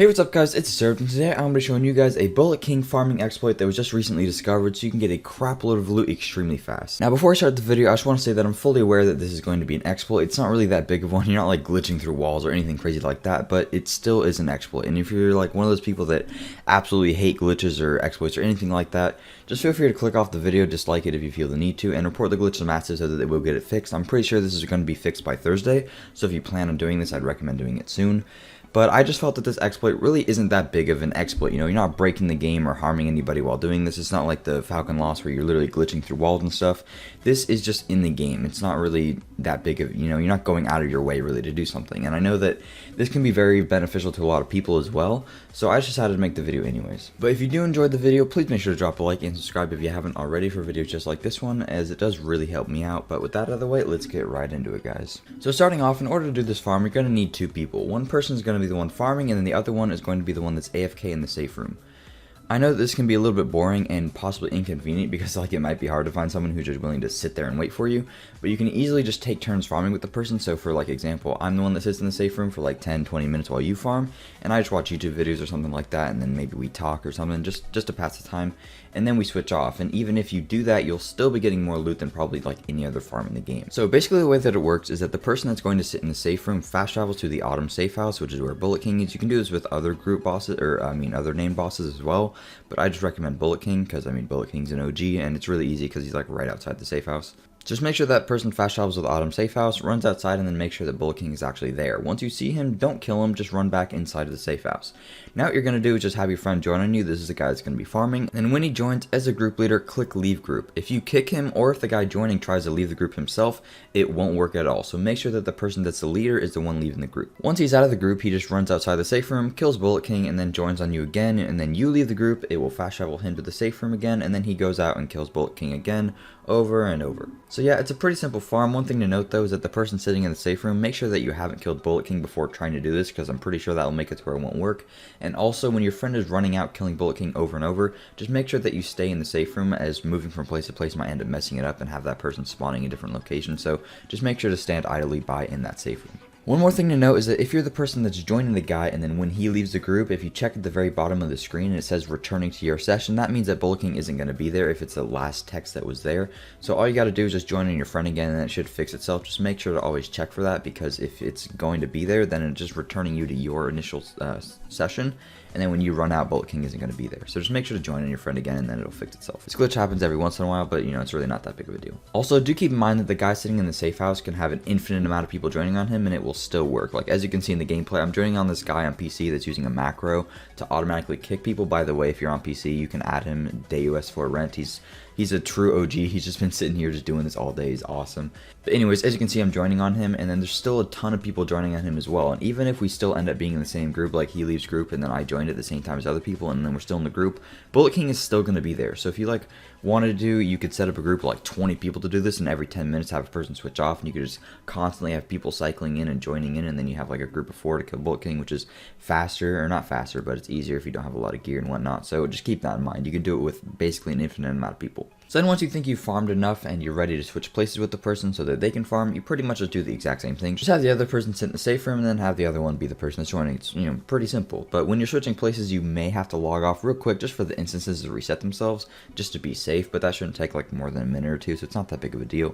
Hey, what's up guys, it's Disturbed, and today I'm going to be showing you guys a Bullet King farming exploit that was just recently discovered so you can get a crap load of loot extremely fast. Now before I start the video, I just want to say that I'm fully aware that this is going to be an exploit. It's not really that big of one, you're not like glitching through walls or anything crazy like that, but it still is an exploit. And if you're like one of those people that absolutely hate glitches or exploits or anything like that, just feel free to click off the video, dislike it if you feel the need to, and report the glitch to Massive so that they will get it fixed. I'm pretty sure this is going to be fixed by Thursday, so if you plan on doing this, I'd recommend doing it soon. But I just felt that this exploit really isn't that big of an exploit. You know, you're not breaking the game or harming anybody while doing this. It's not like the Falcon Lost where you're literally glitching through walls and stuff. This is just in the game. It's not really that big of, you know, you're not going out of your way really to do something. And I know that this can be very beneficial to a lot of people as well. So I just decided to make the video anyways. But if you do enjoy the video, please make sure to drop a like and subscribe if you haven't already for videos just like this one, as it does really help me out. But with that out of the way, let's get right into it, guys. So starting off, in order to do this farm, you're going to need two people. One person is going to be the one farming, and then the other one is going to be the one that's AFK in the safe room. I know that this can be a little bit boring and possibly inconvenient because like it might be hard to find someone who's just willing to sit there and wait for you, but you can easily just take turns farming with the person. So for like example, I'm the one that sits in the safe room for like 10-20 minutes while you farm, and I just watch YouTube videos or something like that, and then maybe we talk or something just to pass the time, and then we switch off. And even if you do that, you'll still be getting more loot than probably like any other farm in the game. So basically the way that it works is that the person that's going to sit in the safe room fast travels to the Autumn safe house, which is where Bullet King is. You can do this with other group bosses, or other named bosses as well, but I just recommend Bullet King because Bullet King's an OG and it's really easy because he's like right outside the safe house. Just make sure that person fast travels to the Autumn safe house, runs outside, and then make sure that Bullet King is actually there. Once you see him, don't kill him, just run back inside of the safe house. Now what you're going to do is just have your friend join on you. This is the guy that's going to be farming, and when he joins as a group leader, click leave group. If you kick him, or if the guy joining tries to leave the group himself, it won't work at all. So make sure that the person that's the leader is the one leaving the group. Once he's out of the group, he just runs outside the safe room, kills Bullet King, and then joins on you again, and then you leave the group. It will fast travel him to the safe room again, and then he goes out and kills Bullet King again, over and over. So yeah, it's a pretty simple farm. One thing to note though is that the person sitting in the safe room, make sure that you haven't killed Bullet King before trying to do this, because I'm pretty sure that will make it to where it won't work. And also, when your friend is running out killing Bullet King over and over, just make sure that you stay in the safe room, as moving from place to place might end up messing it up and have that person spawning in different locations. So just make sure to stand idly by in that safe room. One more thing to note is that if you're the person that's joining the guy, and then when he leaves the group, if you check at the very bottom of the screen and it says returning to your session, that means that Bullet King isn't going to be there if it's the last text that was there. So all you got to do is just join in your friend again, and it should fix itself. Just make sure to always check for that, because if it's going to be there, then it's just returning you to your initial session, and then when you run out, Bullet King isn't going to be there. So just make sure to join in your friend again, and then it'll fix itself. This glitch happens every once in a while, but you know, it's really not that big of a deal. Also, do keep in mind that the guy sitting in the safe house can have an infinite amount of people joining on him, and it will still work. Like as you can see in the gameplay, I'm joining on this guy on PC that's using a macro to automatically kick people. By the way, if you're on PC, you can add him, Deus for rent. He's a true OG. He's just been sitting here just doing this all day. He's awesome. But anyways, as you can see, I'm joining on him, and then there's still a ton of people joining on him as well. And even if we still end up being in the same group, like he leaves group and then I joined at the same time as other people, and then we're still in the group, Bullet King is still going to be there. So if you like wanted to do, you could set up a group of like 20 people to do this, and every 10 minutes have a person switch off, and you could just constantly have people cycling in and joining in, and then you have like a group of 4 to kill Bullet King, which is faster, or not faster, but it's easier if you don't have a lot of gear and whatnot. So just keep that in mind. You can do it with basically an infinite amount of people. So then once you think you've farmed enough and you're ready to switch places with the person so that they can farm, you pretty much just do the exact same thing. Just have the other person sit in the safe room, and then have the other one be the person that's joining. It's, you know, pretty simple. But when you're switching places, you may have to log off real quick just for the instances to reset themselves, just to be safe, but that shouldn't take like more than a minute or two, so it's not that big of a deal.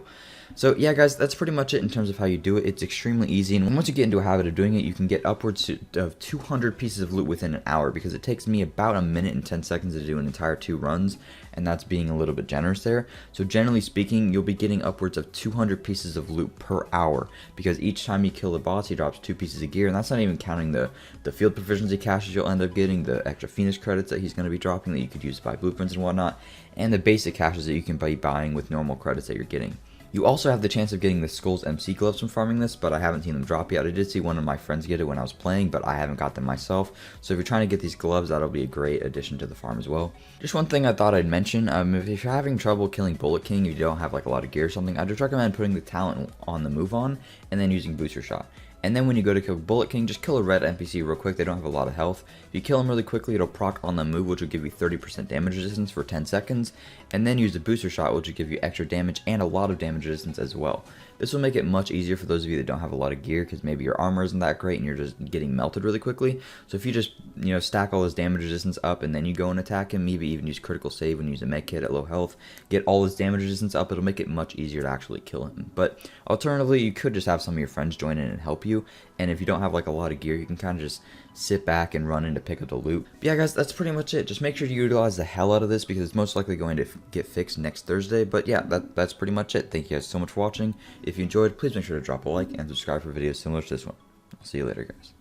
So yeah guys, that's pretty much it in terms of how you do it. It's extremely easy, and once you get into a habit of doing it, you can get upwards of 200 pieces of loot within an hour, because it takes me about a minute and 10 seconds to do an entire 2 runs, and that's being a little bit generous there. So generally speaking, you'll be getting upwards of 200 pieces of loot per hour, because each time you kill the boss, he drops 2 pieces of gear, and that's not even counting the field proficiency caches you'll end up getting, the extra Phoenix credits that he's going to be dropping that you could use to buy blueprints and whatnot, and the basic caches that you can be buying with normal credits that you're getting. You also have the chance of getting the Skulls MC gloves from farming this, but I haven't seen them drop yet. I did see one of my friends get it when I was playing, but I haven't got them myself. So if you're trying to get these gloves, that'll be a great addition to the farm as well. Just one thing I thought I'd mention, if you're having trouble killing Bullet King, if you don't have like a lot of gear or something, I just recommend putting the talent on the move on, and then using Booster Shot. And then when you go to kill Bullet King, just kill a red NPC real quick. They don't have a lot of health. If you kill them really quickly, it'll proc on the move, which will give you 30% damage resistance for 10 seconds. And then use the booster shot, which will give you extra damage and a lot of damage resistance as well. This will make it much easier for those of you that don't have a lot of gear, because maybe your armor isn't that great and you're just getting melted really quickly. So if you just, stack all this damage resistance up and then you go and attack him, maybe even use critical save when you use a med kit at low health, get all this damage resistance up, it'll make it much easier to actually kill him. But alternatively, you could just have some of your friends join in and help you, and if you don't have like a lot of gear, you can kind of just sit back and run in to pick up the loot. But yeah guys, that's pretty much it. Just make sure you utilize the hell out of this, because it's most likely going to get fixed next Thursday. But yeah, that's pretty much it. Thank you guys so much for watching. If you enjoyed, please make sure to drop a like and subscribe for videos similar to this one. I'll see you later guys.